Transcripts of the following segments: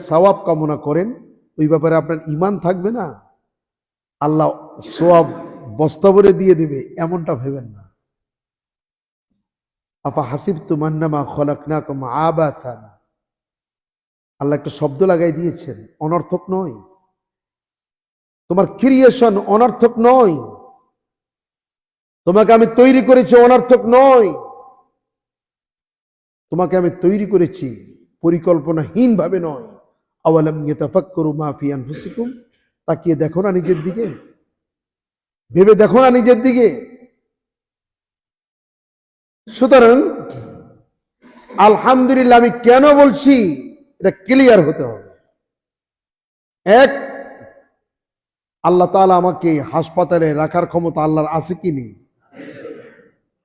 সওয়াব কামনা করেন, ওই ব্যাপারে আপনার ঈমান থাকবে না, আল্লাহ সওয়াব বস্তা ভরে দিয়ে দেবে, এমনটা ভেবেন না। আফা হাসিবতুম আন্নামা খলাকনাকুম আবাথান, আল্লাহ একটা শব্দ লাগাই দিয়েছেন, অনর্থক নয়। তোমার ক্রিয়েশন অনর্থক নয়, তোমাকে আমি তৈরি করেছি অনর্থক নয়। তোমাকে আমি তৈরি করেছি পরিকল্পনাহীন ভাবে নয়। আওয়ালাম ইয়াতাফাক্কারু মা ফি আনফুসিকুম, তাকিয়ে দেখো না নিজের দিকে, ভেবে দেখো না নিজের দিকে। সুতরাং আলহামদুলিল্লাহ আমি কেন বলছি এটা ক্লিয়ার হতে হবে। এক, আল্লাহ তাআলা আমাকে হাসপাতালে রাখার ক্ষমতা আল্লাহর আছে কি নেই?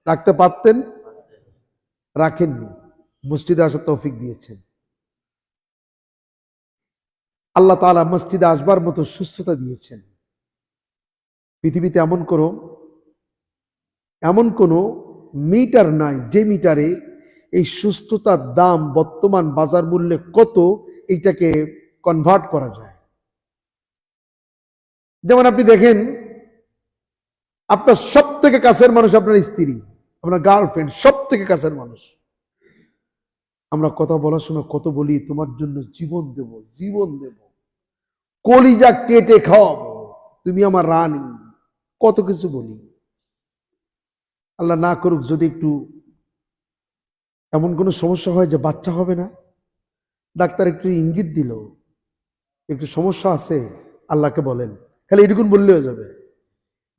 রাখতে পারতেন, রাখেননি, মসজিদে আসার তৌফিক দিয়েছেন। আল্লাহ তাআলা মসজিদে আসবার মতো সুস্থতা দিয়েছেন। পৃথিবীতে এমন কোনো মিটার নাই যে মিটারে এই সুস্থতার দাম বর্তমান বাজার মূল্যে কত এইটাকে কনভার্ট করা যায়। যেমন আপনি দেখেন, আপনার সব থেকে কাছের মানুষ আপনার স্ত্রী, আপনার গার্লফ্রেন্ড, সব থেকে কাছের মানুষ। আমরা কথা বলার সময় কত বলি, তোমার জন্য জীবন দেব, জীবন দেব, কলিজা কেটে খাওয়াবো, তুমি আমার রানী, কত কিছু বলি। আল্লাহ না করুক যদি একটু এমন কোনো সমস্যা হয় যে বাচ্চা হবে না, ডাক্তার একটু ইঙ্গিত দিল একটু সমস্যা আছে, আল্লাহকে বলেন, খালি এটুকুন বললে হয়ে যাবে।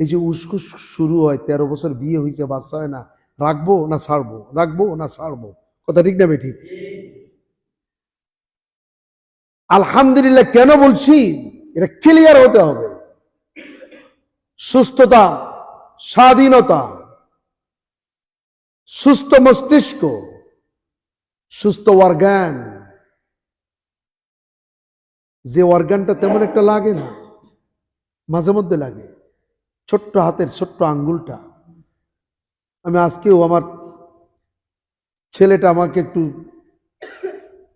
এই যে উসকুস শুরু হয়, 13 বছর বিয়ে হয়েছে, বাচ্চা হয় না, রাখবো না ছাড়বো, রাখবো না ছাড়বো, কথা ঠিক না ঠিক? আলহামদুলিল্লাহ কেন বলছি, এটা ক্লিয়ার হতে হবে। সুস্থতা, স্বাধীনতা, সুস্থ মস্তিষ্ক, সুস্থ অর্গান, যে অর্গানটা তেমন একটা লাগে না, মাঝে মধ্যে লাগে, ছোট্ট হাতের ছোট্ট আঙ্গুলটা। আমি আজকেও আমার ছেলেটা আমাকে একটু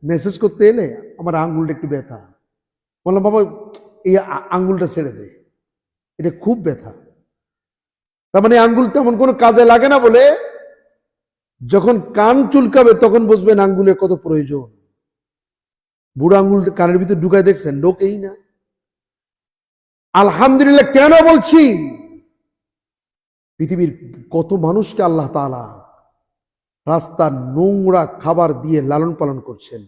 মেসেজ করতে এলে আমার আঙ্গুলটা একটু ব্যথা, বললাম বাবা এই আঙ্গুলটা ছেড়ে দে, এটা খুব ব্যথা। তার মানে আঙ্গুল তেমন কোনো কাজে লাগে না বলে যখন কান চুলকাবে তখন বুঝবেন আঙ্গুলে কত প্রয়োজন। বুড়ো আঙ্গুল কানের ভিতরে ঢুকায় দেখছেন, ঢোকেই না। আলহামদুলিল্লাহ কেন বলছি, পৃথিবীর কত মানুষকে আল্লাহ তাআলা রাস্তার নোংরা খাবার দিয়ে লালন পালন করছেন।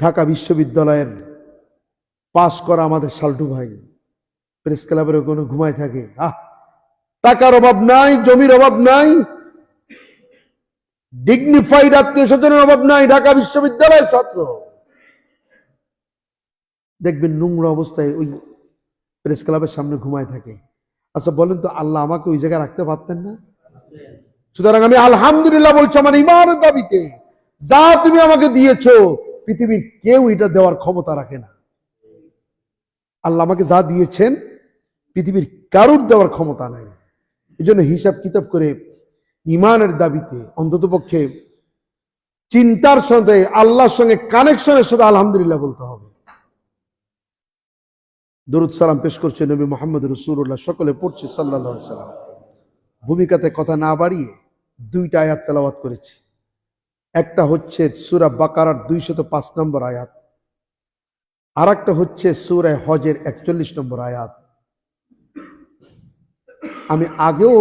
ঢাকা বিশ্ববিদ্যালয়ের পাশ করা আমাদের শাল্টু ভাই প্রেস ক্লাবের কোনো ঘুমায় থাকে, টাকার অভাব নাই, জমির অভাব নাই, ডিগনিফাইড আত্মীয় স্বজনের অভাব নাই, ঢাকা বিশ্ববিদ্যালয়ের ছাত্র। দেখবেন নোংরা অবস্থায় ওই প্রেস ক্লাবের সামনে ঘুমায় থাকে। আচ্ছা বলেন তো, আল্লাহ আমাকে ওই জায়গায় রাখতে পারতেন না? সুতরাং আমি আলহামদুলিল্লাহ বলছি আমার ঈমানের দাবিতে, যা তুমি আমাকে দিয়েছো পৃথিবীর কেউ এটা দেওয়ার ক্ষমতা রাখে না। আল্লাহ আমাকে যা দিয়েছেন পৃথিবীর কারুর দেওয়ার ক্ষমতা নাই। এই জন্য হিসাব কিতাব করে ঈমানের দাবিতে অন্তত পক্ষে চিন্তার সাথে আল্লাহর সঙ্গে কানেকশনের সাথে আলহামদুলিল্লাহ বলতে হবে। দরুদ সালাম পেশ করছে নবী মুহাম্মদ রাসূলুল্লাহ, সকলে পড়ছে সাল্লাল্লাহু আলাইহি সাল্লাম। ভূমিকাতে কথা না বাড়িয়ে 2টা আয়াত তেলাওয়াত করেছি। একটা হচ্ছে সূরা বাকারার 205 নম্বর আয়াত, আর একটা হচ্ছে সূরা হজের 41 নম্বর আয়াত। আমি আগেও,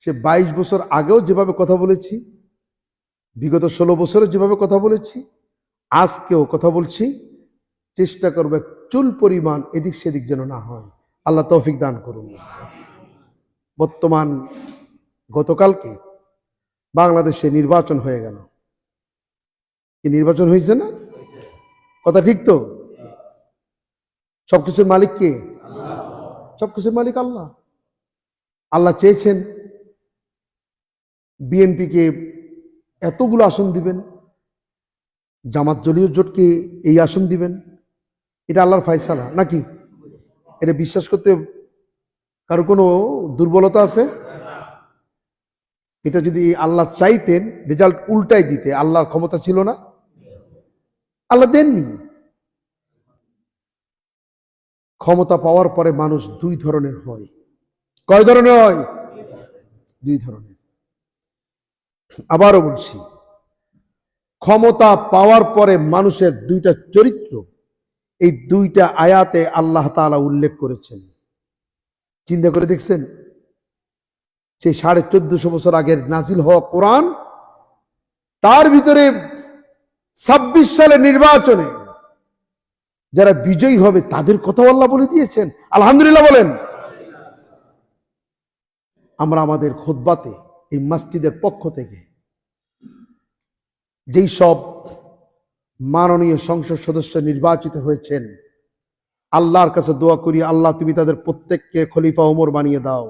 সে 22 বছর আগেও যেভাবে কথা বলেছি, বিগত 16 বছরে যেভাবে কথা বলেছি, আজকেও কথা বলছি, চেষ্টা করবে চুল পরিমাণ এদিক সেদিক যেন না হয়। আল্লাহ তৌফিক দান করুন। বর্তমান গতকালকে বাংলাদেশে নির্বাচন হয়ে গেল। কি নির্বাচন হয়েছে না? কথা ঠিক তো? সবকিছুর মালিক কে? সবকিছুর মালিক আল্লাহ। আল্লাহ চেয়েছেন বিএনপিকে এতগুলো আসন দিবেন, জামাত দলীয় জোটকে এই আসন দিবেন, এটা আল্লাহর ফায়সালা নাকি? এটা বিশ্বাস করতে কারো কোনো দুর্বলতা আছে? এটা যদি আল্লাহ চাইতেন রেজাল্ট উল্টাই দিতে, আল্লাহর ক্ষমতা ছিল না? আল্লাহ দেননি। ক্ষমতা পাওয়ার পরে মানুষ দুই ধরনের হয়। কয় ধরনের হয়? দুই ধরনের। আবারও বলছি, ক্ষমতা পাওয়ার পরে মানুষের দুইটা চরিত্র, এই দুইটা আয়াতে আল্লাহ তাআলা উল্লেখ করেছেন। চিন্তা করে দেখছেন, সেই 1450 বছর আগের নাজিল হওয়া কোরআন, তার ভিতরে 26 সালের নির্বাচনে যারা বিজয়ী হবে তাদের কথা আল্লাহ বলে দিয়েছেন। আলহামদুলিল্লাহ বলেন। আমরা আমাদের খুতবাতে এই মসজিদের পক্ষ থেকে যেই সব মাননীয় সংসদ সদস্য নির্বাচিত হয়েছেন, আল্লাহর কাছে দোয়া করি, আল্লাহ তুমি তাদের প্রত্যেককে খলিফা ওমর বানিয়ে দাও।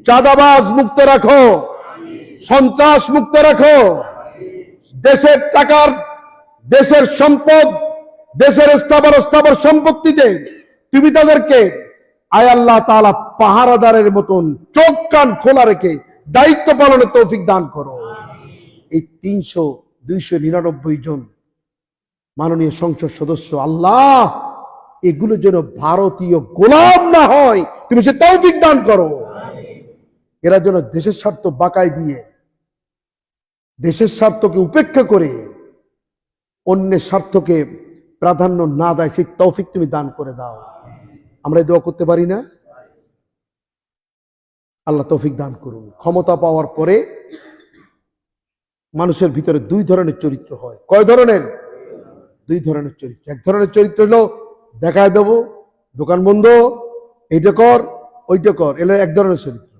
চাঁদাবাজ মুক্ত রাখো, সন্ত্রাস মুক্ত রাখো, দেশের টাকার, দেশের সম্পদ, দেশের স্থাবর সম্পত্তিতে তুমি তাদেরকে আয় আল্লাহ তাআলা পাহারাদারের মতন চোখ কান খোলা রেখে দায়িত্ব পালনের তৌফিক দান করো। এই 299 জন মাননীয় সংসদ সদস্য, আল্লাহ এগুলো যেন ভারতীয় গোলাম না হয়, তুমি সে তৌফিক দান করো। এরা যেন দেশের স্বার্থ বাঁকায় দিয়ে, দেশের স্বার্থকে উপেক্ষা করে অন্যের স্বার্থকে প্রাধান্য না দেয়, সেই তৌফিক তুমি দান করে দাও। আমরা এই দোয়া করতে পারি না? আল্লাহ তৌফিক দান করুন। ক্ষমতা পাওয়ার পরে মানুষের ভিতরে দুই ধরনের চরিত্র হয়। কয় ধরনের? দুই ধরনের চরিত্র। এক ধরনের চরিত্র হলো দেখায় দেব, দোকান বন্ধ, এইটা কর ওইটা কর, এলো এক ধরনের চরিত্র।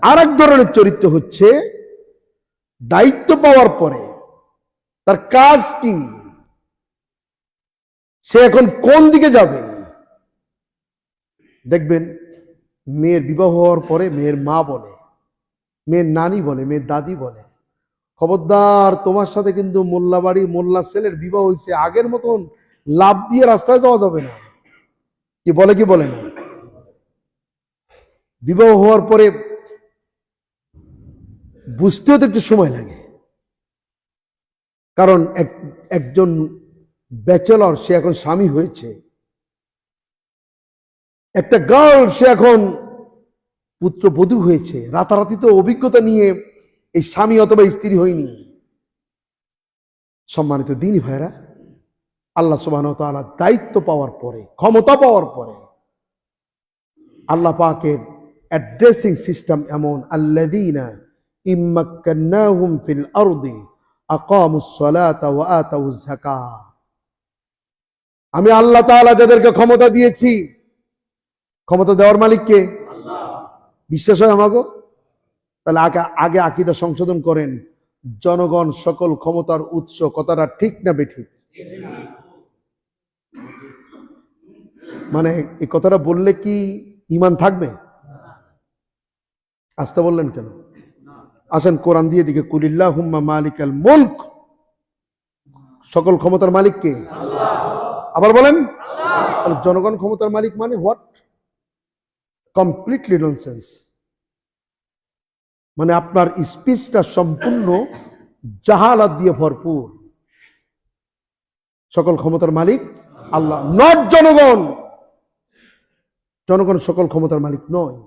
আর এক ধরনের চরিত্র হচ্ছে দায়িত্ব পাওয়ার পরে তার কাজ কি, সে এখন কোন দিকে যাবে। দেখবেন মেয়ের বিবাহ হওয়ার পরে মেয়ের মা বলে, মেয়ের নানি বলে, মেয়ের দাদি বলে, খবরদার তোমার সাথে কিন্তু মোল্লা বাড়ি মোল্লা ছেলের বিবাহ হয়েছে, আগের মতন লাভ দিয়ে রাস্তায় যাওয়া যাবে না। কি বলে কি বলে না? বিবাহ হওয়ার পরে বুঝতেও তো একটু সময় লাগে, কারণ একজন ব্যাচেলর সে এখন স্বামী হয়েছে, একটা গার্ল সে এখন পুত্রবধূ হয়েছে। রাতারাতি তো অভিজ্ঞতা নিয়ে এই স্বামী অথবা স্ত্রী হয়নি। সম্মানিত দিনী ভাইরা, আল্লাহ সুবহানাহু ওয়া তাআলা দায়িত্ব পাওয়ার পরে, ক্ষমতা পাওয়ার পরে আল্লাহ পাকের অ্যাড্রেসিং সিস্টেম এমন, আল্লাযীনা ইম্মাক্কান্নাহুম ফিল আরদি আকামুস সালাতা ওয়া আতাউজ যাকাহ। আমি আল্লাহ তাআলা যাদেরকে ক্ষমতা দিয়েছি, ক্ষমতা দেওয়ার মালিক কে? আল্লাহ। বিশ্বাস হয় আমাগো? তাহলে আগে আকীদা সংশোধন করেন। জনগণ সকল ক্ষমতার উৎস, কথাটা ঠিক না বেঠিক? মানে এই কথাটা বললে কি ঈমান থাকবে? আস্তে বললেন কেন? আসেন কোরআন দিয়ে দিকে, কুলিল্লাহুম্মা মালিকাল মুলক, সকল ক্ষমতার মালিক কে? আল্লাহ। আবার বলেন আল্লাহ। জনগণ ক্ষমতার মালিক মানে হোয়াট? Completely nonsense. মানে আপনার স্পিচটা সম্পূর্ণ জাহালাত দিয়ে ভরপুর। সকল ক্ষমতার মালিক আল্লাহ, নট জনগণ। জনগণ সকল ক্ষমতার মালিক নয়।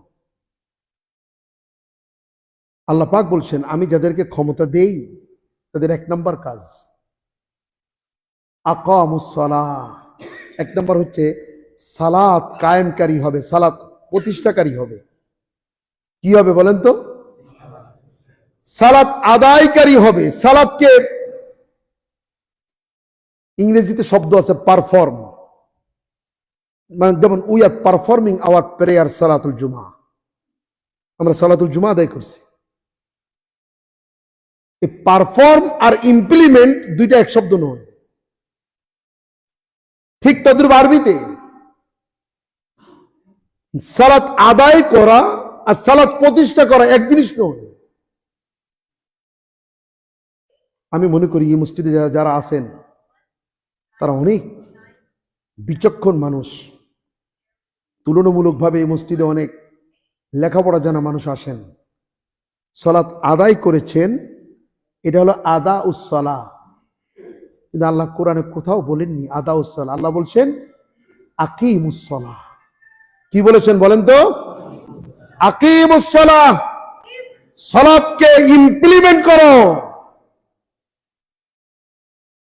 আল্লাহ পাক বলছেন, আমি যাদেরকে ক্ষমতা দেই তাদের এক নম্বর কাজ আকামুস সালাহ। এক নম্বর হচ্ছে সালাত কায়েমকারী হবে, সালাত প্রতিষ্ঠাকারী হবে। কি হবে বলেন তো? সালাত আদায়কারী হবে। সালাতকে ইংরেজিতে শব্দ আছে পারফর্ম, মানে যেমন we are performing our prayer সালাতুল জুমা, আমরা সালাতুল জুমা আদায় করছি। এই পারফর্ম আর ইমপ্লিমেন্ট দুইটা এক শব্দ নয়। ঠিক তদ্রুপ আরবিতে সালাত আদায় করা আর সালাত প্রতিষ্ঠা করা এক জিনিস নয়। আমি মনে করি এই মসজিদে যারা আছেন তারা অনেক বিচক্ষণ মানুষ। তুলনামূলকভাবে এই মসজিদে অনেক লেখাপড়া জানা মানুষ আসেন, সালাত আদায় করেছেন। এটা হলো আদা উস সালাহ। কিন্তু আল্লাহ কোরআনে কোথাও বলেননি আদাউসালাহ, আল্লাহ বলছেন আকিমুসসালাহ। কি বলেছেন বলেন তো? আকিমুসসালাহ, সালাতকে ইমপ্লিমেন্ট করো।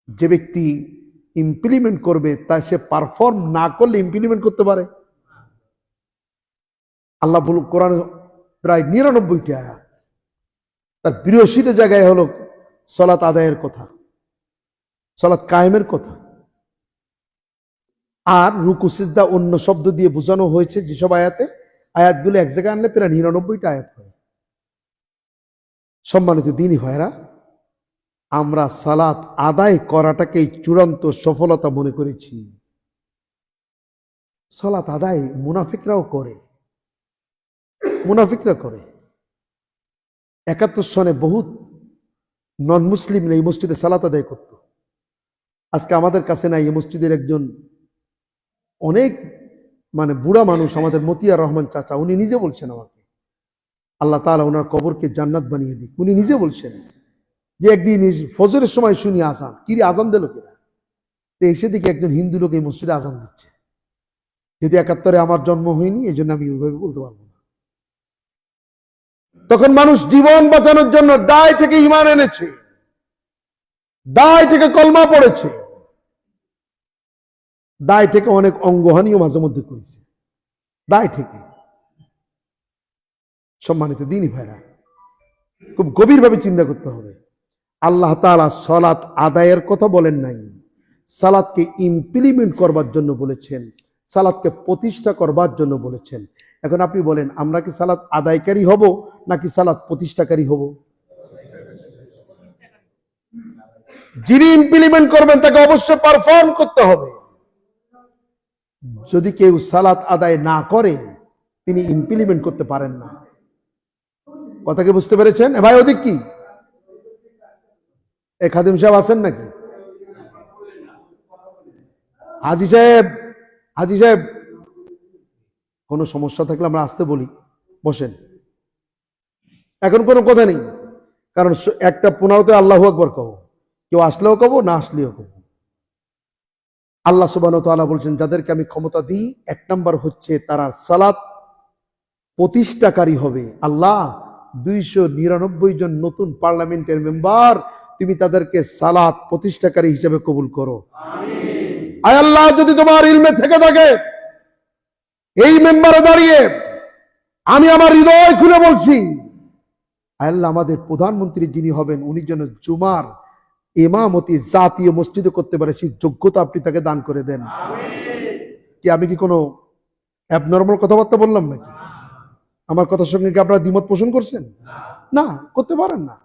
যে ব্যক্তি ইমপ্লিমেন্ট করবে তা সে পারফর্ম না করলে ইমপ্লিমেন্ট করতে পারে? আল্লাহ বলুন কোরআনে প্রায় ৯৯টি আয়াত, তার ৮২টা জায়গায় হলো সালাত আদায়ের কথা, সালাত কায়েমের কথা। আর রুকু সিজদা অন্য শব্দ দিয়ে বোঝানো হয়েছে যেসব আয়াতে, আয়াতগুলো এক জায়গায় আনলে প্রায় ৯৯টা আয়াত হয়। সম্মানিত দ্বীনি ভাইরা, আমরা সালাত আদায় করাটাকেই চূড়ান্ত সফলতা মনে করেছি। সালাত আদায় মুনাফিকরাও করে, মুনাফিকরা করে। ৭১ সনে বহুত নন মুসলিম এই মসজিদে সালাত আদায় করত। আজকে আমাদের কাছে নাই এই মসজিদের একজন অনেক বুড়া মানুষ, আমাদের মতিয়ার রহমান চাচা, উনি নিজে বলছেন আমাকে, আল্লাহ তাআলা ওনার কবরকে জান্নাত বানিয়ে দিক, উনি নিজে বলছেন যে একদিন ফজরের সময় শুনি আজান, কিরে আজান দিল কিনা, তো এসে দেখি একজন হিন্দু লোক এই মসজিদে আজান দিচ্ছে। যদি ৭১ আমার জন্ম হয়নি, এই জন্য আমি ওইভাবে বলতে পারবো না। তখন মানুষ জীবন বাঁচানোর জন্য দায় থেকে ঈমান এনেছে, দায় থেকে কলমা পড়েছে, দায় থেকে অনেক অঙ্গহানিও মাঝে মধ্যে করেছে, দায় থেকে। সম্মানিত দ্বীনি ভাইরা, খুব গভীরভাবে চিন্তা করতে হবে। আল্লাহ তাআলা সালাত আদায়ের কথা বলেন নাই, সালাতকে ইমপ্লিমেন্ট করবার জন্য বলেছেন, সালাতকে প্রতিষ্ঠা করবার জন্য বলেছেন। এখন আপনি বলেন, আমরা কি সালাত আদায়কারী হব নাকি সালাত প্রতিষ্ঠাকারী হব? যিনি ইমপ্লিমেন্ট করবেন তাকে অবশ্যই পারফর্ম করতে হবে। যদি কেউ সালাত আদায় না করে, তিনি ইমপ্লিমেন্ট করতে পারেন না। কথা কি বুঝতে পেরেছেন? ভাই ওদিক কি এ খাদিম সাহেব আছেন নাকি? হাজি সাহেব, হাজি সাহেব, কোনো সমস্যা থাকলে আমরা আসতে বলি, বসেন। এখন কোনো কথা নেই, কারণ ১:১৫ আল্লাহু আকবার কব, কেউ আসলেও কব, না আসলেও কব। আল্লাহ সুবহানাহু ওয়া তাআলা বলছেন, যাদেরকে আমি ক্ষমতা দিই, ১ নাম্বার হচ্ছে তারা সালাত প্রতিষ্ঠাকারী হবে। আল্লাহ ২৯৯ জন নতুন পার্লামেন্টের মেম্বার, তুমি তাদেরকে সালাত প্রতিষ্ঠাকারী হিসেবে কবুল করো। আয় আল্লাহ, যদি তোমার ইলমে থেকে থাকে, এই মেম্বারে দাঁড়িয়ে আমি আমার হৃদয় খুলে বলছি, আয় আল্লাহ, আমাদের প্রধানমন্ত্রী যিনি হবেন, উনি যেন জুমার ইমামতি জাতীয় মসজিদে করতে পারে, সেই যোগ্যতা আপনি তাকে দান করে দেন। কি আমি কি কোনো অ্যাবনর্মাল কথাবার্তা বললাম নাকি? আমার কথার সঙ্গে কি আপনারা দ্বিমত পোষণ করছেন? না, করতে পারেন না।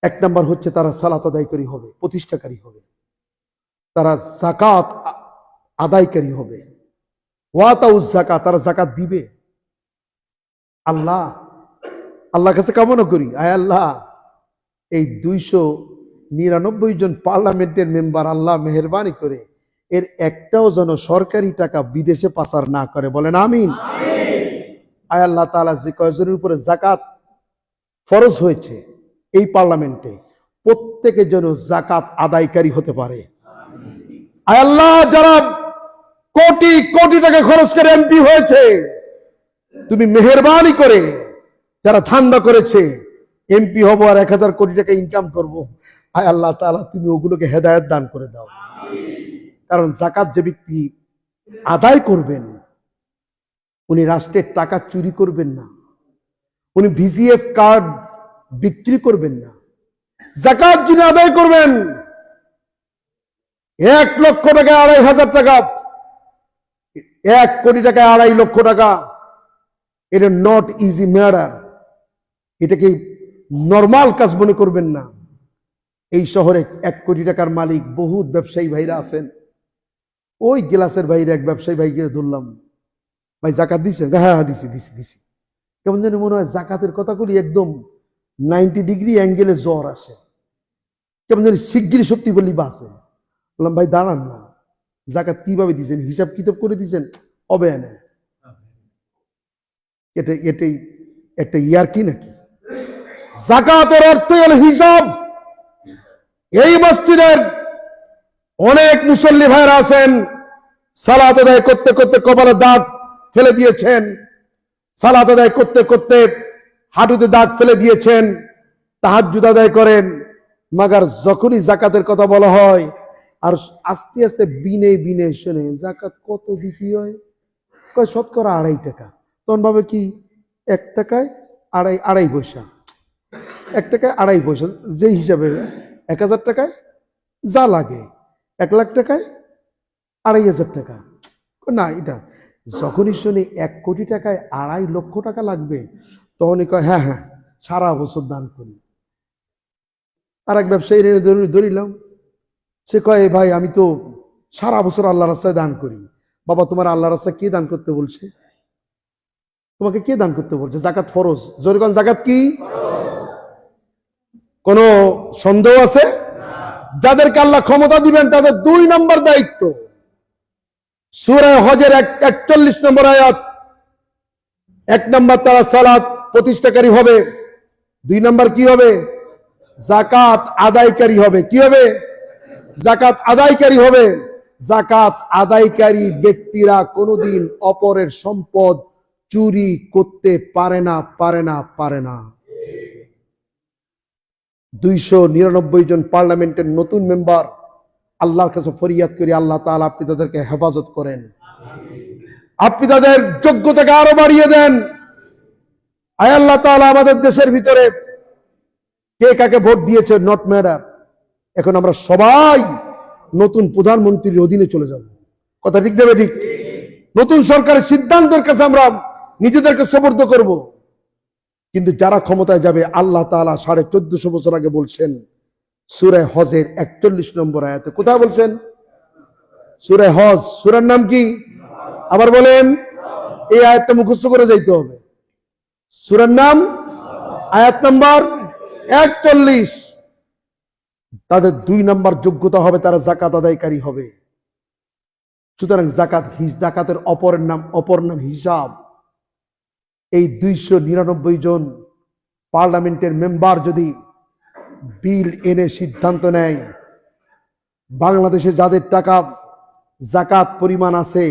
১ নাম্বার হচ্ছে তারা সালাত আদায়কারী হবে, প্রতিষ্ঠাকারী হবে, তারা যাকাত আদায়কারী হবে। ওয়াতাউজ যাকাত, তারা যাকাত দিবে। আল্লাহর কাছে কামনা করি, আয় আল্লাহ, এই ২৯৯ জন পার্লামেন্টের মেম্বার, আল্লাহ মেহেরবানি করে এর একটাও যেন সরকারি টাকা বিদেশে পাচার না করে, বলেন আমিন। আয় আল্লাহ তাআলা, যে কয়জনের উপরে যাকাত ফরজ হয়েছে এই পার্লামেন্টে, প্রত্যেকে যেন যাকাত আদায়কারী হতে পারে। আয় আল্লাহ, যারা কোটি কোটি টাকা খরচ করে এমপি হয়েছে, তুমি মেহেরবানি করে যারা ধান্দা করেছে এমপি হব আর ১,০০০ কোটি টাকা ইনকাম করব, আয় আল্লাহ তাআলা, তুমি ওগুলোকে হেদায়েত দান করে দাও। কারণ যাকাত যে ব্যক্তি আদায় করবেন, উনি রাষ্ট্রের টাকা চুরি করবেন না, উনি ভিজিএফ কার্ড বিক্রি করবেন না। যাকাত যিনি আদায় করবেন, ১ লক্ষ টাকা ২,৫০০ টাকা, ১ কোটি টাকা ২.৫ লক্ষ টাকা, এটা নট ইজি ম্যাটার, এটাকে নর্মাল কাজ মনে করবেন না। এই শহরে ১ কোটি টাকার মালিক বহুত ব্যবসায়ী ভাইরা আছেন। ওই গ্লাসের ভাইরা এক ব্যবসায়ী ভাইকে ধরলাম, ভাই যাকাত দিচ্ছেন? হ্যাঁ দিছি দিছি দিছি। কেমন জানি মনে হয় যাকাতের কথাগুলি একদম 90 ডিগ্রি অ্যাঙ্গেলে জ্বর আসে, কেমন জানি শিগগিরই সত্যি বললি বাসে। বললাম, ভাই দাঁড়ান না, যাকাত কিভাবে দিচ্ছেন, হিসাব কিতাব করে দিচ্ছেন? হবে না, এটাই একটা ইয়ার কি নাকি? যাকাতের অর্থ হলো হিসাব। এই মসজিদের অনেক মুসল্লি ভাইরা আছেন, সালাত আদায় করতে করতে কপালে দাগ ফেলে দিয়েছেন, সালাত আদায় করতে করতে হাঁটুতে দাগ ফেলে দিয়েছেন, তাহাজ্জুদ আদায় করেন, মাগার যখনই জাকাতের কথা বলা হয় আর আস্তে আস্তে বিনে বিনে শুনে জাকাত কত দিতে হয়, কয় শতকরা 2.5 টাকা। তখন ভাবে কি 1 টাকায় আড়াই পয়সা, 1 টাকায় 2.5 পয়সা, যে হিসাবে 1000 টাকায় যা লাগে 1 লাখ টাকায় 2.5 টাকা। না, এটা যখনই শুনি 1 কোটি টাকায় 2.5 লক্ষ টাকা লাগবে, তখনই কয় হ্যাঁ হ্যাঁ সারা বছর দান করি। আর এক ব্যবসায়ী ধরিলাম, সে কয় ভাই আমি তো সারা বছর আল্লাহ রাস্তায় দান করি। বাবা, তোমার আল্লাহ রাস্তায় কে দান করতে বলছে? তোমাকে কে দান করতে বলছে? জাকাত ফরজ। জোরগণ জাকাত কি? কোন সন্দেহ আছে? যাদেরকে আল্লাহ ক্ষমতা দিবেন তাদের 2 নম্বর দায়িত্ব, সূরা হজের 41 নম্বর আয়াত, 1 নম্বর তারা সালাত প্রতিষ্ঠাকারী হবে, 2 নম্বর কি হবে? জাকাত আদায়কারী হবে। কি হবে? জাকাত আদায়কারী হবে। জাকাত আদায়কারী ব্যক্তিরা কোনোদিন অপরের সম্পদ চুরি করতে পারে না, পারে না, পারে না। 299 জন পার্লামেন্টের নতুন মেম্বার, আল্লাহর কাছে ফরিয়াদ করি, আল্লাহ তাআলা আপনি তাদেরকে হেফাজত করেন, আপনি তাদের যোগ্যতাকে আরো বাড়িয়ে দেন। আয় আল্লাহ তাআলা, আমাদের দেশের ভিতরে কে কাকে ভোট দিয়েছে নট ম্যাটার, এখন আমরা সবাই নতুন প্রধানমন্ত্রীর অধীনে চলে যাব। কথা ঠিক নেবে? ঠিক। নতুন সরকারের সিদ্ধান্তের কাছে আমরা নিজেদেরকে সুপর্দ করব। কিন্তু যারা ক্ষমতায় যাবে, আল্লাহ তাআলা 1450 বছর আগে বলছেন সূরা হজের 41 নম্বর আয়াতে। কোথায় বলছেন? সূরা হজ। সূরার নাম কি? আবার বলেন। এই আয়াতটা মুখস্থ করে যাইতে হবে। সূরার নাম, আয়াত নাম্বার 41। তাদের 2 নম্বর যোগ্যতা হবে, তারা জাকাত আদায়কারী হবে। সুতরাং জাকাতের অপর নাম হিসাব। এই 299 জন পার্লামেন্টের মেম্বার যদি বিল এনে সিদ্ধান্ত নেয়, বাংলাদেশে যাদের টাকা জাকাত পরিমাণ আছে,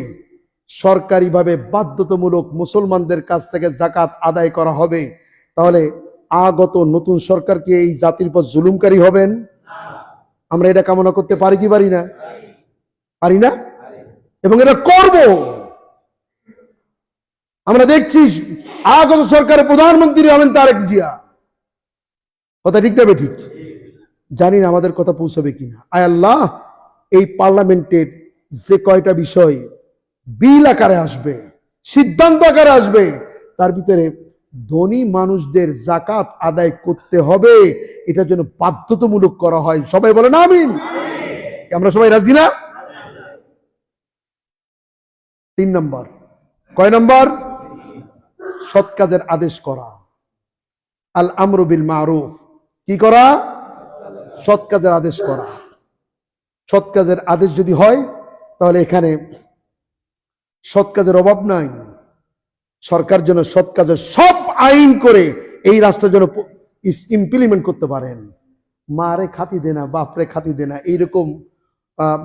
সরকারিভাবে বাধ্যতামূলক মুসলমানদের কাছ থেকে জাকাত আদায় করা হবে, তাহলে আগত নতুন সরকার কি এই জাতির উপর জুলুমকারী হবেন? আমরা এটা কামনা করতে পারি কি পারি না? পারি না, এবং এটা করব। আমরা দেখছি আগত সরকারের প্রধানমন্ত্রী হবেন তারেক জিয়া। কথা ঠিক না ঠিক? জানি না আমাদের কথা পৌঁছবে কিনা। আয় আল্লাহ, এই পার্লামেন্টের যে কয়টা বিষয় বিল আকারে আসবে, সিদ্ধান্ত আকারে আসবে, তার ভিতরে ধনী মানুষদের জাকাত আদায় করতে হবে, এটার জন্য বাধ্যতামূলক করা হয়। সবাই বলেন আমিন। আমরা সবাই রাজি না? 3 নম্বর। কয় নম্বর? সৎ কাজের আদেশ করা। আল আমরু বিল মারুফ। কি করা? সৎ কাজের আদেশ করা। সৎ কাজের আদেশ যদি হয়, তাহলে এখানে সৎ কাজের অভাব নাই। সরকার যেন সৎ কাজের সব আইন করে এই রাষ্ট্রের জন্য ইমপ্লিমেন্ট করতে পারেন। মারে খাতি দেনা, বাপরে খাতি দেনা, এইরকম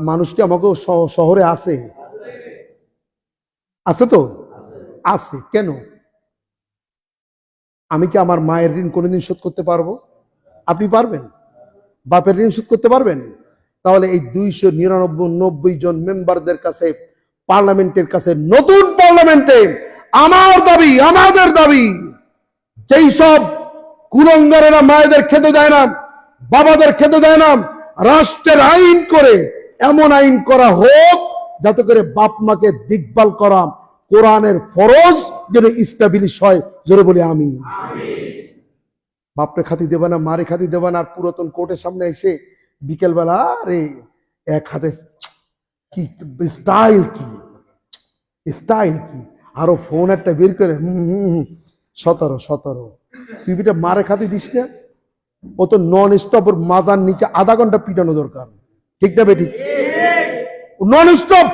মানুষটি আমাকে শহরে আছে, আছে তো আছে। কেন? আমি কি আমার মায়ের ঋণ কোনোদিন শোধ করতে পারবো? আপনি পারবেন? বাপের ঋণ শোধ করতে পারবেন? তাহলে এই 299 জন মেম্বারদের কাছে, পার্লামেন্টের কাছে, নতুন পার্লামেন্টে আমার দাবি, আমাদের দাবি, যেই সব কুলঙ্গারেরা মায়েদের খেতে দেয় না, বাবাদের খেতে দেয় না, রাষ্ট্রের আইন করে এমন আইন করা হোক যাতে করে বাপ মাকে দেখভাল করা কোরআনের ফরজ যেন ইস্টাবলিশ হয়। জোরে বলি আমি। বাপরে খাতি দেবে না, মারে খাতি দেবে না, আর পুরাতন কোর্টের সামনে এসে বিকেলবেলা রে এক হাতে কি স্টাইল, কি স্টাইল, কি আরো ফোন একটা বের করে 17 তুই বিটা মারে খাতি দিস না। ও তো নন স্টপ, ওর মাজার নিচে আধা ঘন্টা পিটানো দরকার। ঠিক না বেটি? নন স্টপ,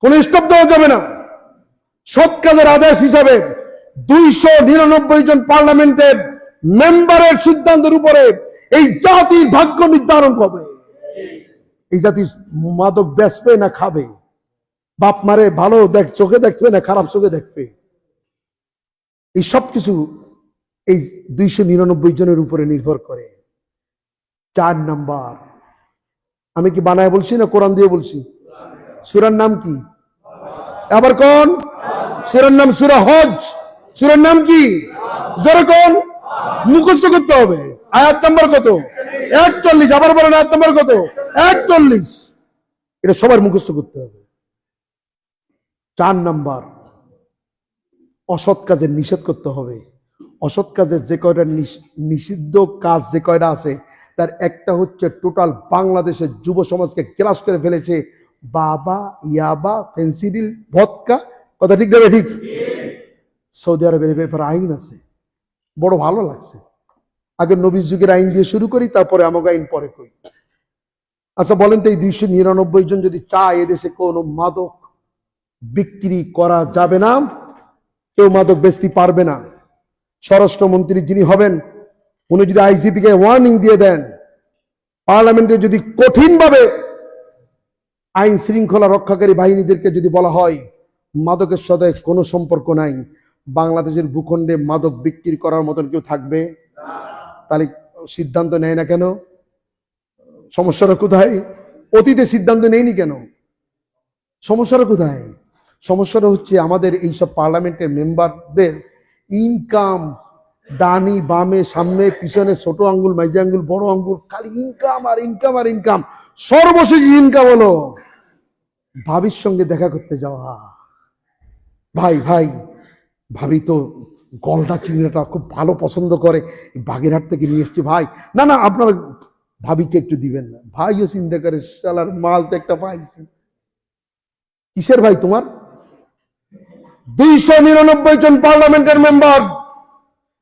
কোন স্টপ দেওয়া যাবে না। সৎ কাজের আদেশ হিসাবে 299 জন পার্লামেন্টের মেম্বারের সিদ্ধান্তের উপরে এই জাতির ভাগ্য নির্ধারণ হবে। এই জাতি মাদক বেচবে না খাবে, বাপ মারে ভালো চোখে দেখবে না খারাপ চোখে দেখবে, এই সব কিছু এই 299 জনের উপরে নির্ভর করে। 4 নাম্বার, আমি কি বানায় বলছি না কোরআন দিয়ে বলছি? সূরার নাম কি? আবার কোন সূরার নাম? সূরা হজ। সূরার নাম কি? জোরে কোন? মুখস্থ করতে হবে। আয়াত নাম্বার কত? 41। আবার বলেন আয়াত নাম্বার কত? 41। এটা সবার মুখস্থ করতে হবে। 4 নাম্বার, অসৎ কাজের নিষেধ করতে হবে। অসৎ কাজের যে কয়টা নিষিদ্ধ কাজ যে কয়টা আছে, তার একটা হচ্ছে টোটাল বাংলাদেশের যুব সমাজকে গ্রাস করে ফেলেছে বাবা, ইয়াবা, ফেন্সিডিল, ভদকা। কথা ঠিক না? ঠিক। সৌদি আরবের ব্যাপারে আইন আছে, বড় ভালো লাগছে। আগে নবীর যুগের আইন দিয়ে শুরু করি, তারপরে আমাকে আইন পরে করি। আচ্ছা বলেন তো, এই 299 জন যদি চায় এদেশে কোনো মাদক বিক্রি করা যাবে না, কেউ মাদক বেচতে পারবে না, স্বরাষ্ট্রমন্ত্রী যিনি হবেন উনি যদি আইজিপি কে ওয়ার্নিং দিয়ে দেন, পার্লামেন্টে যদি কঠিনভাবে আইন শৃঙ্খলা রক্ষাকারী বাহিনীদেরকে যদি বলা হয় মাদকের সাথে কোনো সম্পর্ক নাই, বাংলাদেশের ভূখণ্ডে মাদক বিক্রি করার মতন কেউ থাকবে? তাহলে সিদ্ধান্ত নেয় না কেন? সমস্যাটা কোথায়? অতীতে সিদ্ধান্ত নেয়নি কেন? সমস্যাটা কোথায়? সমস্যাটা হচ্ছে আমাদের এইসব পার্লামেন্টের মেম্বারদের ইনকাম, ডানি বামে সামনে পিছনে, ছোট আঙ্গুল মাঝে আঙ্গুল বড় আঙ্গুল, খালি ইনকাম আর ইনকাম আর ইনকাম। সর্বশেষ ইনকাম হলো ভাবির সঙ্গে দেখা করতে যাওয়া। ভাই ভাই ভাবি তো গলদা চিংড়িটা খুব ভালো পছন্দ করে, বাগেরহাট থেকে নিয়ে এসছি ভাই। না না, আপনার ভাবিকে একটু দিবেন না। ভাইও চিন্তা করে শালার মাল তো একটা পাইছি। কিসের ভাই তোমার? 299 জন পার্লামেন্টের মেম্বার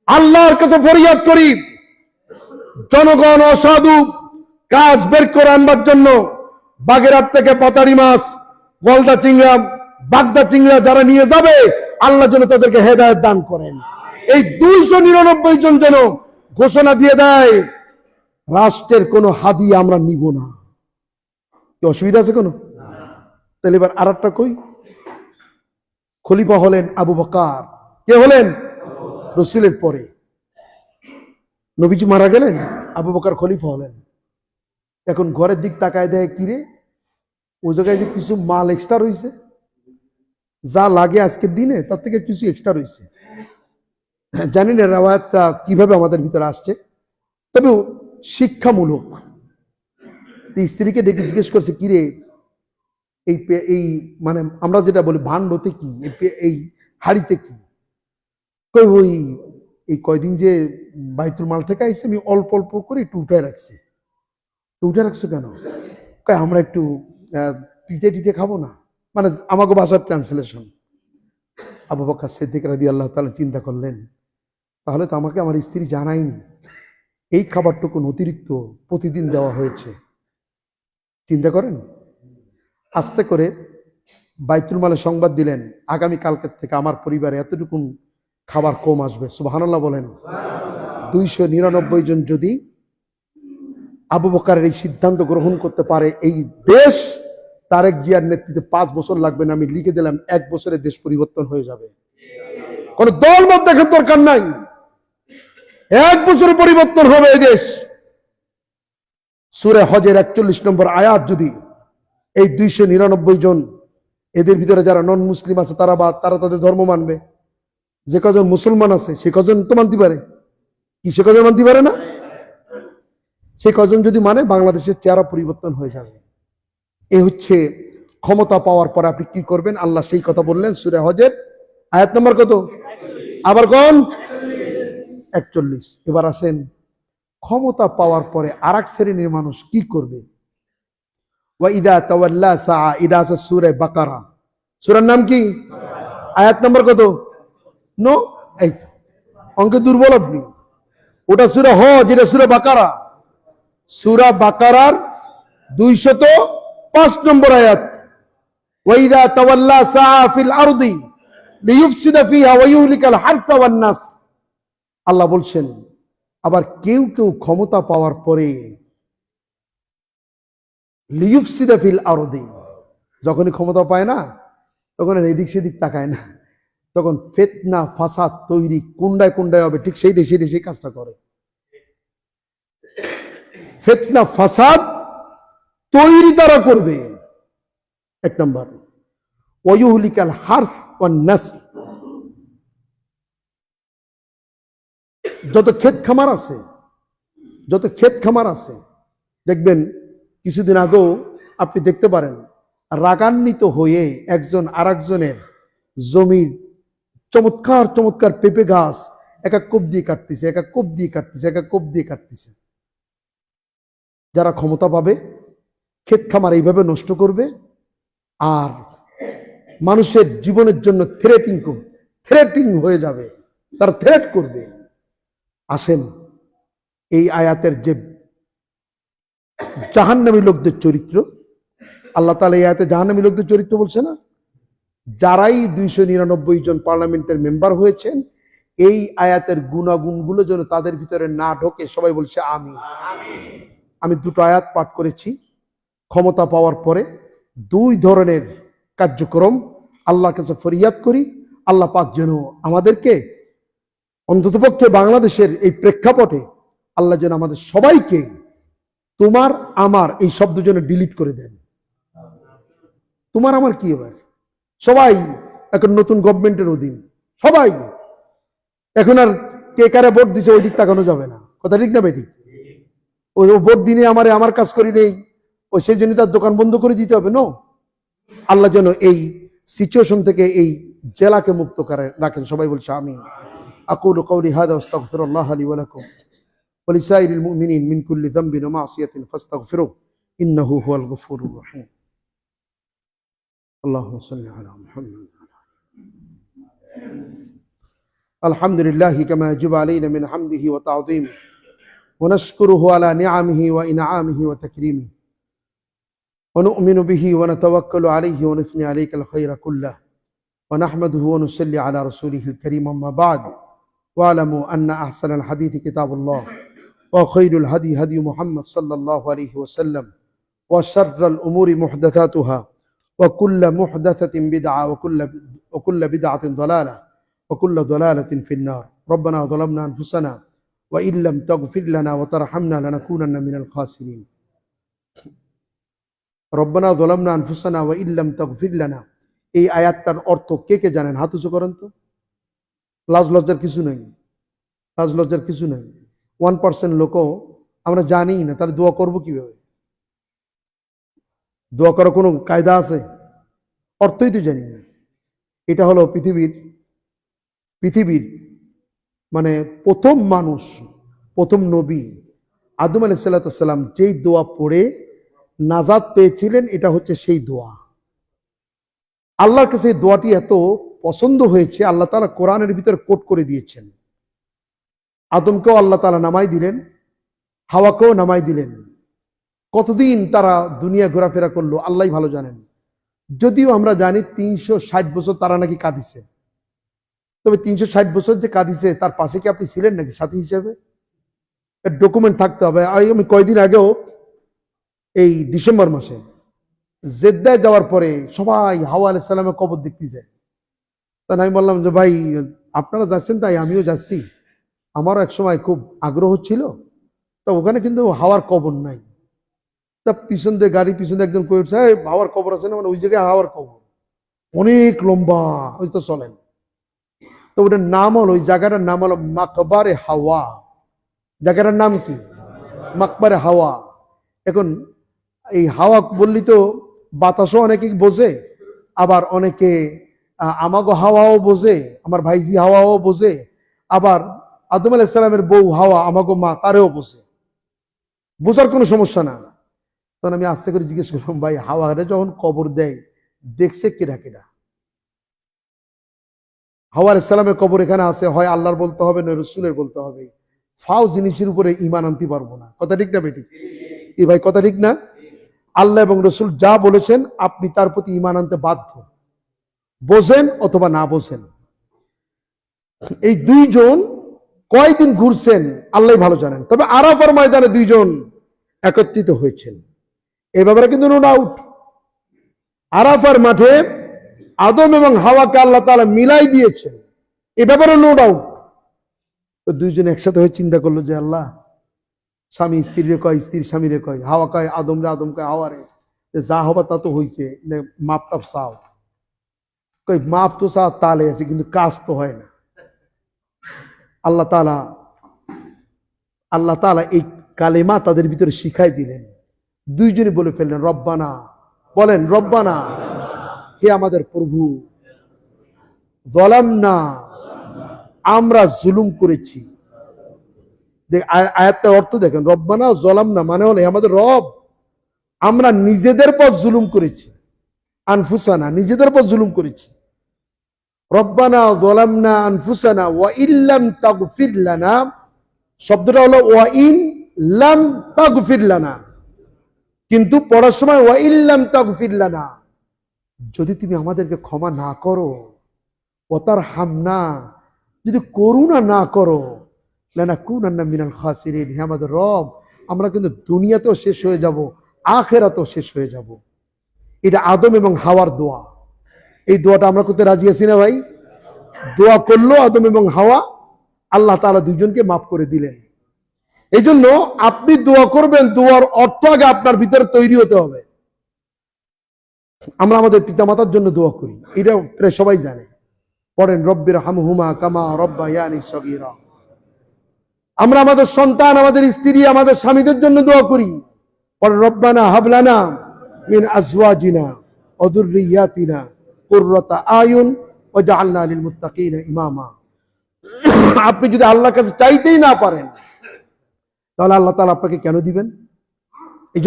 আল্লাহর কাছে ফরিয়াদ করি, জনগণ অসাধু কাজ বের করে আনবার জন্য বাগেরহাট থেকে পাতাড়ি মাছ, গলদা চিংড়া, বাগদা চিংড়া যারা নিয়ে যাবে, আল্লাহ যেন তাদেরকে হেদায়েত দান করেন। এই 299 জন যেন ঘোষণা দিয়ে দেয় রাষ্ট্রের কোনো হাদিয়া আমরা নিব না। কি অসুবিধা আছে কোনো? তাহলে এবার আর একটা কই, খলিফা হলেন আবু বকর। কে হলেন? রাসূলের পরে নবীজি মারা গেলেন, আবু বকর খলিফা হলেন। এখন ঘরের দিক তাকায় দেয়, কিরে ও জায়গায় যে কিছু মাল এক্সট্রা রয়েছে, যা লাগে আজকের দিনে তার থেকে কিছু এক্সট্রা রয়েছে। জানি না রাওয়ায়াতটা কিভাবে আমাদের ভিতরে আসছে, তবে শিক্ষামূলক। স্ত্রীকে ডেকে জিজ্ঞেস করছে, কিরে এই মানে আমরা যেটা বলি ভান্ডতে কি, এই হাড়িতে কি? কই ওই এই কয়দিন যে বাইতুল মাল থেকে আইসে আমি অল্প অল্প করে একটু উঠায় রাখছি। উঠে রাখছো কেন? কয় আমরা একটু পিঠে টিটে খাবো না, মানে আমাকে ভাষার ট্রান্সলেশন। আবু বকর সিদ্দিক রাদিয়াল্লাহু তাআলা চিন্তা করলেন, তাহলে তো আমাকে আমার স্ত্রী জানায়নি, এই খাবারটুকু অতিরিক্ত প্রতিদিন দেওয়া হয়েছে। চিন্তা করেন, আস্তে করে বাইতুল মালে সংবাদ দিলেন, আগামী কালকের থেকে আমার পরিবারে এতটুকু খাবার কম আসবে। সুবহানাল্লাহ বলেন। 299 জন যদি আবু বকরের এই সিদ্ধান্ত গ্রহণ করতে পারে, এই দেশ তারেক জিয়ার নেতৃত্বে 5 বছর লাগবে না, আমি লিখে দিলাম 1 বছরে দেশ পরিবর্তন হয়ে যাবে। কোন দল মত দেখার দরকার নাই, 1 বছরে পরিবর্তন হবে এই দেশ। সূরা হজের 41 নম্বর আয়াত যদি এই 299 জন, এদের ভিতরে যারা নন মুসলিম আছে তারা তাদের ধর্ম মানবে। যে কজন মুসলমান আছে সে কজন তো মানতে পারে কি? সে কজন মানতে পারে না? সে কজন যদি মানে, বাংলাদেশের চেহারা পরিবর্তন হয়ে যাবে। এ হচ্ছে ক্ষমতা পাওয়ার পর আপনি কি করবেন, আল্লাহ সেই কথা বললেন সূরা হজের আয়াত নম্বর কত? আবার কোন? 41। এবার আসেন, ক্ষমতা পাওয়ার পরে আরেক শ্রেণীর মানুষ কি করবে? ওয়াইদা তাওয়াল্লা সা, ইদা আছে সূরা বাকারা। সূরার নাম কি? আয়াত নম্বর কত? নো, এই অঙ্কে দুর্বল আপনি। ওটা সূরা হজ, এটা সূরা বাকারা। সূরা বাকারার 205 নম্বর আয়াত। ওয়াইদা তাওয়াল্লা সা ফিল আরদি লিইফসিদা ফিহা ওয়া ইউহলিকাল হারসা ওয়ান নাস। আল্লাহ বলছেন, আবার কেউ কেউ ক্ষমতা পাওয়ার পরে লিয়ুফসিদা ফিল আরদি, যখনই ক্ষমতা পায় না তখন আর এদিক সেদিক তাকায় না, তখন ফিতনা ফাসাদ তৈরি কোনটায় কোনটায় হবে ঠিক সেই দেশে দেশে কাজটা করে। ফিতনা ফাসাদ তৈরি তারা করবে। এক নম্বর, ওয়ায়ুহলিকাল হারফ ওয়ান নাসল, যত ক্ষেত খামার আছে দেখবেন, কিছুদিন আগেও আপনি দেখতে পারেন রাগান্বিত হয়ে একজন আরেকজনের জমির চমৎকার চমৎকার পেঁপে গাছ এক এক কোপ দিয়ে কাটতেছে। যারা ক্ষমতা পাবে ক্ষেত খামার এইভাবে নষ্ট করবে, আর মানুষের জীবনের জন্য থ্রেটিং হয়ে যাবে, তারা থ্রেট করবে। আসেন, এই আয়াতের যে জাহান্নামী লোকদের চরিত্র, আল্লাহ তাআলা এই আয়াতে জাহান্নামী লোকদের চরিত্র বলছে না, যারাই 299 জন পার্লামেন্টের মেম্বার হয়েছেন, এই আয়াতের গুণাগুণগুলো যেন তাদের ভিতরে না ঢোকে, সবাই বলছে আমিন। আমি দুটো আয়াত পাঠ করেছি। ক্ষমতা পাওয়ার পরে দুই ধরনের কার্যক্রম আল্লাহর কাছে ফরিয়াদ করি, আল্লাহ পাক যেন আমাদেরকে অন্ততপক্ষে বাংলাদেশের এই প্রেক্ষাপটে আল্লাহ যেন আমাদের সবাইকে তোমার আমার এই শব্দ যেন ডিলিট করে দেন। তোমার আমার কি এবার, সবাই এখন নতুন গভর্নমেন্টের অধীন, সবাই এখন আর কে কারে ভোট দিছে ওই দিক তাকানো যাবে না, কথা ঠিক না বেঠিক? ওই ভোট দিনে আমার কাজ করি নেই, ওই সেই জন্য তার দোকান বন্ধ করে দিতে হবে। নো, আল্লাহ যেন এই সিচুয়েশন থেকে এই জেলাকে মুক্ত করে রাখেন, সবাই বলছে আমিন। আকুলু কওলি হাযা আস্তাগফিরুল্লাহ লি ওয়া লাকুম ওয়া লিসাইরিল মুমিনিন মিন কুল্লি যামবিন ওয়া মাসিয়াতিন ফাস্তাগফিরুহু ইন্নাহু হুয়াল গফুরুর রহিম। আল্লাহুম্মা সাল্লি আলা মুহাম্মাদ। আলহামদুলিল্লাহি কামা ইয়াজিবু আলাইনা মিন হামদিহি ওয়া তা'যীমিহি ওয়া নাশকুরুহু আলা নি'আমিহি ওয়া ইন'আমিহি ওয়া তাকরীমিহি ওয়া নু'মিনু বিহি ওয়া নাতাওয়াক্কালু আলাইহি ওয়া নুসনি আলাইকাল খায়রা কুল্লাহু ওয়া নাহমাদুহু ওয়া নুসাল্লি আলা রাসূলিহিল কারীম। আম্মা বা'দ, ওয়া'লামু আন্না আহসানাল হাদীথি কিতাবুল্লাহ ওয়া খায়রুল হাদী হাদী মুহাম্মদ সাল্লাল্লাহু আলাইহি ওয়া সাল্লাম ওয়া শাররাল উমুরি মুহদাসাতুহা ওয়া কুল্লু মুহদাসাতিন বিদআ ওয়া কুল্লু বিদআতিন দালালাহ ওয়া কুল্লু দালালাতিন ফিন-নার। রব্বানা যালামনা আনফুসানা ওয়া ইল্লাম তাগফির লানা ওয়া তারহামনা লানাকুনান্না মিনাল খাসিরিন। রব্বানা যালামনা আনফুসানা ওয়া ইল্লাম তাগফির লানা, এই আয়াতটার অর্থ কে কে জানেন? হাত উঁচু করেন তো। লাজ লজ্জার কিছু নাই, 1% লোকও আমরা জানি না, তাহলে দোয়া করবো কিভাবে? দোয়া করার কোনো কায়দা আছে? অর্থই তো জানি না। এটা হলো পৃথিবীর মানে প্রথম মানুষ, প্রথম নবী আদম আলাইহিস সালাম যেই দোয়া পড়ে নাজাত পেয়েছিলেন, এটা হচ্ছে সেই দোয়া। আল্লাহর কাছে এই দোয়াটি এত পছন্দ হয়েছে, আল্লাহ তাআলা কোরআনের ভিতরে কোট করে দিয়েছেন। আদমকেও আল্লাহ তাআলা নামাই দিলেন, হাওয়াকেও নামাই দিলেন। কতদিন তারা দুনিয়া ঘোরাফেরা করলো আল্লাহই ভালো জানেন। যদিও আমরা জানি 360 বছর তারা নাকি কাঁদিছে, তবে 360 বছর যে কাঁদিছে তার পাশে কি আপনি ছিলেন নাকি সাথী হিসেবে? এর ডকুমেন্ট থাকতে হবে। আমি কয়েকদিন আগেও এই ডিসেম্বর মাসে জেদ্দায় যাওয়ার পরে সবাই হাওয়া আলাইহিস সালামের কবর দেখতে যায়। তাই আমি বললাম যে ভাই, আপনারা যাচ্ছেন তাই আমিও যাচ্ছি, আমারও একসময় খুব আগ্রহ ছিল। তা ওখানে কিন্তু হাওয়ার কবর নাই। তা পিছন দিয়ে গাড়ি পিছন দিয়ে একজন কয়েছে, হাওয়ার কবর আছে না? মানে ওই জায়গায় হাওয়ার কবর অনেক লম্বা, ওই তো চলেন। তো ওটার নাম হলো, ওই জায়গাটার নাম হলো মাকবারে হাওয়া। জায়গাটার নাম কি? মাকবারে হাওয়া। এখন এই হাওয়া বললি তো বাতাসও অনেকে বোঝে, আবার অনেকে আমাগো হাওয়াও বোঝে, আমার ভাইজি হাওয়াও বোঝে, আবার আদম আলাইহিস সালামের বউ হাওয়া আমাগো মা তারেও বোঝে, বোঝার কোনো সমস্যা না। তখন আমি আস্তে করে জিজ্ঞেস করলাম, ভাই হাওয়ারে যখন কবর দেয় দেখছে কেডা কেডা? হাওয়া আলাইহিস সালামের কবর এখানে আছে, হয় আল্লাহর বলতে হবে না রসুলের বলতে হবে। ফাও জিনিসের উপরে ঈমান আনতে পারবো না, কথা ঠিক না বেঠিক? এই ভাই কথা ঠিক না? আল্লাহ এবং রসুল যা বলেছেন আপনি তার প্রতি ঈমান আনতে বাধ্য, বোঝেন অথবা না বোঝেন। এই দুইজন কয়দিন ঘুরছেন আল্লাহ ভালো জানেন, তবে আরাফার ময়দানে দুইজন একত্রিত হয়েছেন, এই ব্যাপারে কিন্তু নো ডাউট। আরাফার মাঠে আদম এবং হাওয়াকে আল্লাহ তাআলা মিলাই দিয়েছেন, এ ব্যাপারে নো ডাউট। তো দুইজন একসাথে হয়ে চিন্তা করলো যে আল্লাহ, স্বামী স্ত্রীরে কয়, স্ত্রীর স্বামীরে কয়, হাওয়া কয় আদম রে, আদম কয় হাওয়ারে, যা হবা তা তো হয়েছে, মাপ টাপ চাও। কই মাপ তো চা তালে আছে, কিন্তু কাজ তো হয় না। আল্লাহ তাআলা এই কালেমা তাদের ভিতরে শিখাই দিলেন। দুইজনে বলে ফেললেন রব্বানা, বলেন রব্বানা, হে আমাদের প্রভু, যালামনা, আমরা জুলুম করেছি। আয়াতটার অর্থ দেখেন, রব্বানা যালামনা মানে হলো আমাদের রব, আমরা নিজেদের পর জুলুম করেছি, আনফুসানা, নিজেদের পর জুলুম করেছি। রব্বানা যালামনা আনফুসানা ওয়া ইল্লাম তাগফির লানা, শব্দটা হলো ওয়া ইন লাম তাগফির লানা, কিন্তু পড়ার সময় ওয়া ইল্লাম তাগফির লানা, যদি তুমি আমাদেরকে ক্ষমা না করো, ওয়াতার হামনা, যদি করুণা না করো, লানাকুনান্না মিনাল খাসিরিন, হে আমাদের রব, আমরা কিন্তু দুনিয়াতেও শেষ হয়ে যাব, আখিরাতেও শেষ হয়ে যাব। এটা আদম এবং হাওয়ার দোয়া। এই দোয়াটা আমরা করতে রাজি আছি না ভাই? দোয়া করলো আদম এবং হাওয়া, আল্লাহ তাআলা দুইজনকে মাফ করে দিলেন। এই জন্য আপনি দোয়া করবেন, দোয়ার অর্থ আগে আপনার ভিতরে তৈরি হতে হবে। আমরা আমাদের পিতামাতার জন্য দোয়া করি, এটা প্রায় সবাই জানে, পড়েন রব্বির হামহুমা কামা রব্বায়ানি সগীরা। আমরা আমাদের সন্তান, আমাদের স্ত্রী, আমাদের স্বামীদের জন্য দোয়া করি, পড়েন রব্বানা হাবলানা মিন আজওয়াজিনা ওয়া যুররিয়াতিনা কুররাতা আয়ুন ওয়াজআলনা লিল মুত্তাকিনা ইমামা। আপনি যদি আল্লাহর কাছে চাইতেই না পারেন, তাহলে আল্লাহ তাআলা আপনাকে কেন দিবেন? এই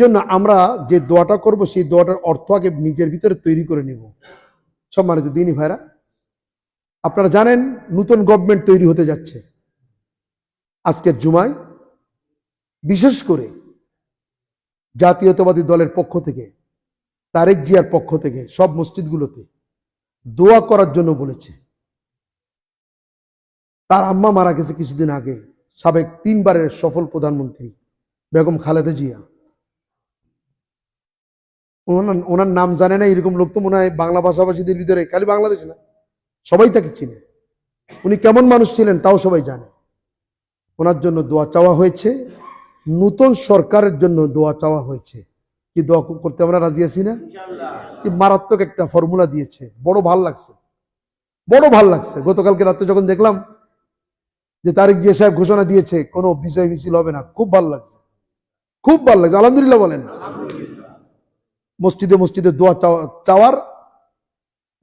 জন্য আমরা যে দোয়াটা করব, সেই দোয়াটার অর্থ আগে নিজের ভিতরে তৈরি করে নিব। সম্মানিত দিনী ভাইরা, আপনারা জানেন নতুন গভর্নমেন্ট তৈরি হতে যাচ্ছে। আজকের জুমায় বিশেষ করে জাতীয়তাবাদী দলের পক্ষ থেকে, তারেক জিয়ার পক্ষ থেকে সব মসজিদগুলোতে দোয়া করার জন্য বলেছে। তার আম্মা মারা গেছে কিছুদিন আগে, সাবেক 3 বারের সফল প্রধানমন্ত্রী বেগম খালেদা জিয়া। ওনার নাম জানে না এরকম লোক তো মনে হয় বাংলা ভাষাভাষীদের ভিতরে, খালি বাংলাদেশে না, সবাই তাকে চিনে। উনি কেমন মানুষ ছিলেন তাও সবাই জানে। ওনার জন্য দোয়া চাওয়া হয়েছে, নতুন সরকারের জন্য দোয়া চাওয়া হয়েছে। কি দোয়া করতে আমরা রাজি আছি না? কি মারাত্মক একটা ফর্মুলা দিয়েছে, বড় ভাল লাগছে, বড় ভাল লাগছে। গতকালকে রাতে যখন দেখলাম যে তারেক জিয়া সাহেব ঘোষণা দিয়েছে কোনো বিজয় মিছিল হবে না, খুব ভালো লাগছে, খুব ভালো লাগছে। আলহামদুলিল্লাহ বলেন। মসজিদে মসজিদে দোয়া চাওয়ার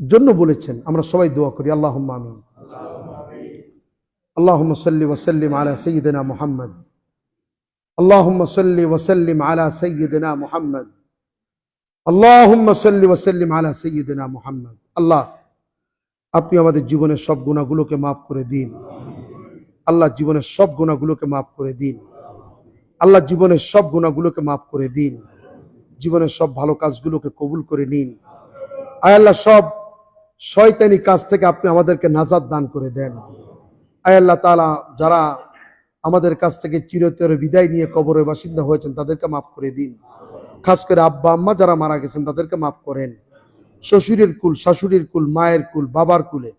জন্য বলেছেন, আমরা সবাই দোয়া করি। আল্লাহুম্মা আমিন। আল্লাহুম্মা সাল্লি ওয়া সাল্লিম আলা সাইয়্যিদিনা মুহাম্মদ। আল্লাহুম্মা সাল্লি ওয়া সাল্লিম আলা সাইয়্যিদিনা মুহাম্মদ। আল্লাহুম্মা সাল্লি ওয়া সাল্লিম আলা সাইয়্যিদিনা মুহাম্মদ। আল্লাহ, আপনি আমাদের জীবনের সব গুনাহগুলোকে মাফ করে দিন। আল্লাহ, জীবনের সব গুনাহগুলোকে মাফ করে দিন। আল্লাহ, জীবনের সব গুনাহগুলোকে মাফ করে দিন। জীবনের সব ভালো কাজগুলোকে কবুল করে নিন। আয় আল্লাহ, সব শয়তানি কাজ থেকে আপনি আমাদেরকে নাজাত দান করে দেন। আয় আল্লাহ তাআলা, যারা আমাদের কাছ থেকে চিরতরে বিদায় নিয়ে কবরের বাসিন্দা হয়েছেন তাদেরকে মাফ করে দিন। খাস করে আব্বা আম্মা যারা মারা গেছেন তাদেরকে মাফ করেন। শ্বশুরের কুল, শাশুড়ির কুল, মায়ের কুল, বাবার কুলে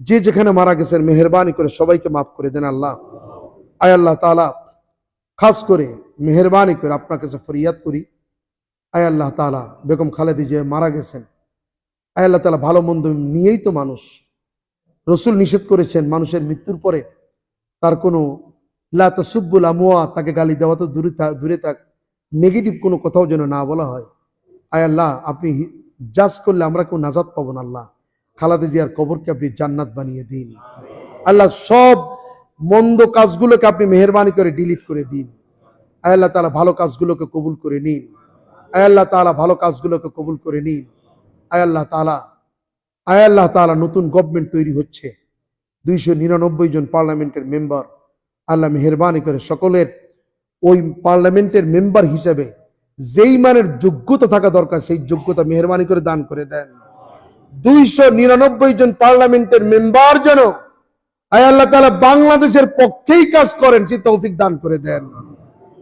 যে যেখানে মারা গেছেন মেহেরবানি করে সবাইকে মাফ করে দেন আল্লাহ। আয় আল্লাহ তাআলা, খাস করে মেহেরবানি করে আপনার কাছে ফরিয়াদ করি, আয় আল্লাহ তাআলা, বেগম খালেদা জিয়া মারা গেছেন, আয় আল্লাহ তাআলা, ভালো মন্দ নিয়েই তো মানুষ। রসুল নিষেধ করেছেন মানুষের মৃত্যুর পরে তার কোনো লা তাসুব্বুল আমওয়াত, তাকে গালি দেওয়া তো দূরে থাক, নেগেটিভ কোনো কথাও যেন না বলা হয়। আয় আল্লাহ, আপনি জাজ করলে আমরা কেউ নাজাত পাবো না। আল্লাহ, খালেদা জিয়ার কবরকে আপনি জান্নাত বানিয়ে দিন। আল্লাহ, সব মন্দ কাজগুলোকে আপনি মেহেরবানি করে ডিলিট করে দিন। আয় আল্লাহ তাআলা, ভালো কাজগুলোকে কবুল করে নিন। আয় আল্লাহ তাআলা, ভালো কাজগুলোকে কবুল করে নিন। আয় আল্লাহ তাআলা, আয় আল্লাহ তাআলা, নতুন গভর্নমেন্ট তৈরি হচ্ছে, 299 জন পার্লামেন্টের মেম্বার। আল্লাহ মেহেরবানি করে সকলের ওই পার্লামেন্টের মেম্বার হিসেবে যেই মানের যোগ্যতা থাকা দরকার সেই যোগ্যতা মেহেরবানি করে দান করে দেন। 299 জন পার্লামেন্টের মেম্বার যেন আয় আল্লাহ তাআলা বাংলাদেশের পক্ষেই কাজ করেন, সে তৌফিক দান করে দেন।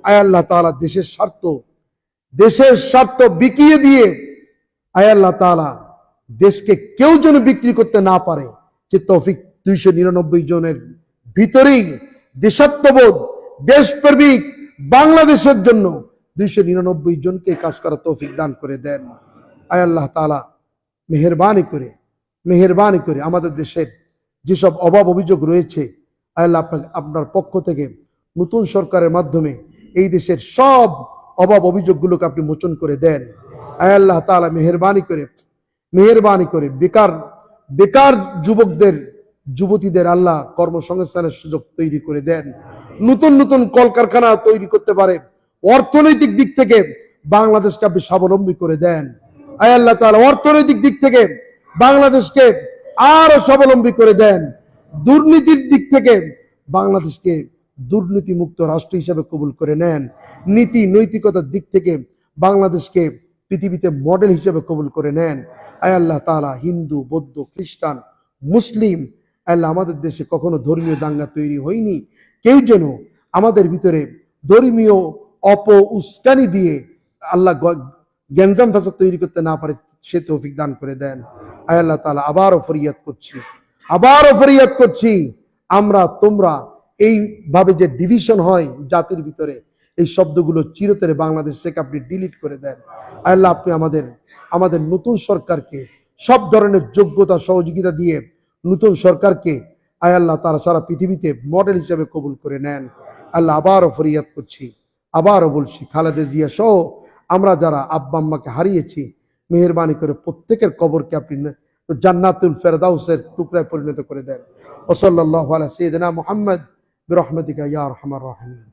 আয় আল্লাহ তাআলা দেশের স্বার্থ বিকিয়ে দিয়ে আয় আল্লাহ তাআলা দেশকে কেউ যেন বিক্রি করতে না পারে, যে তৌফিক 299 জনের ভিতরেই দেশাত্মবোধ, দেশপ্রেমিক বাংলাদেশের জন্য 299 জনকে কাজ করা তৌফিক দান করে দেন। আয় আল্লাহ তাআলা মেহেরবানি করে আমাদের দেশের যেসব অভাব অভিযোগ রয়েছে, আয় আল্লাহ আপনার পক্ষ থেকে নতুন সরকারের মাধ্যমে এই দেশের সব অভাব অভিযোগগুলোকে আপনি মোচন করে দেন। আয় আল্লাহ তাআলা মেহেরবানি করে বেকার যুবতীদের আল্লাহ কর্মসংস্থানের সুযোগ তৈরি করে দেন। নতুন কলকারখানা তৈরি করতে পারে, অর্থনৈতিক দিক থেকে বাংলাদেশকে আপনি স্বাবলম্বী করে দেন। আয় আল্লাহ তাআলা অর্থনৈতিক দিক থেকে বাংলাদেশকে আরো স্বাবলম্বী করে দেন। দুর্নীতির দিক থেকে বাংলাদেশকে দুর্নীতি মুক্ত রাষ্ট্র হিসেবে কবুল করে নেন। নীতি নৈতিকতার দিক থেকে বাংলাদেশকে পৃথিবীতে মডেল হিসেবে কবুল করে নেন। আয় আল্লাহ তাআলা হিন্দু, বৌদ্ধ, খ্রিস্টান, মুসলিম, আল্লাহ আমাদের দেশে কখনো ধর্মীয় দাঙ্গা তৈরি হয়নি। কেউ যেন আমাদের ভিতরে ধর্মীয় উস্কানি দিয়ে আল্লাহ গ্যাঞ্জাম ফাসাদ তৈরি করতে না পারে, সে তৌফিক দান করে দেন। আয় আল্লাহ তাআলা আবারও ফরিয়াদ করছি, আমরা তোমরা এইভাবে যে ডিভিশন হয় জাতির ভিতরে, এই শব্দগুলো চিরতরে বাংলাদেশ থেকে আপনি ডিলিট করে দেন। আয় আল্লাহ আপনি আমাদের নতুন সরকারকে সব ধরনের যোগ্যতা সহযোগিতা দিয়ে নতুন সরকারকে আয় আল্লাহ তারা সারা পৃথিবীতে মডেল হিসেবে কবুল করে নেন। আল্লাহ আবারও ফরিয়াদ করছি, আবারও বলছি, খালেদা জিয়া সহ আমরা যারা আব্বা আম্মাকে হারিয়েছি, মেহেরবানি করে প্রত্যেকের কবরকে আপনি জান্নাতুল ফেরদাউসের টুকরায় পরিণত করে দেন। ওয়া সাল্লাল্লাহু আলা সাইয়্যিদিনা মুহাম্মদ বিরহমাতিকা ইয়া আরহামার রাহিমিন।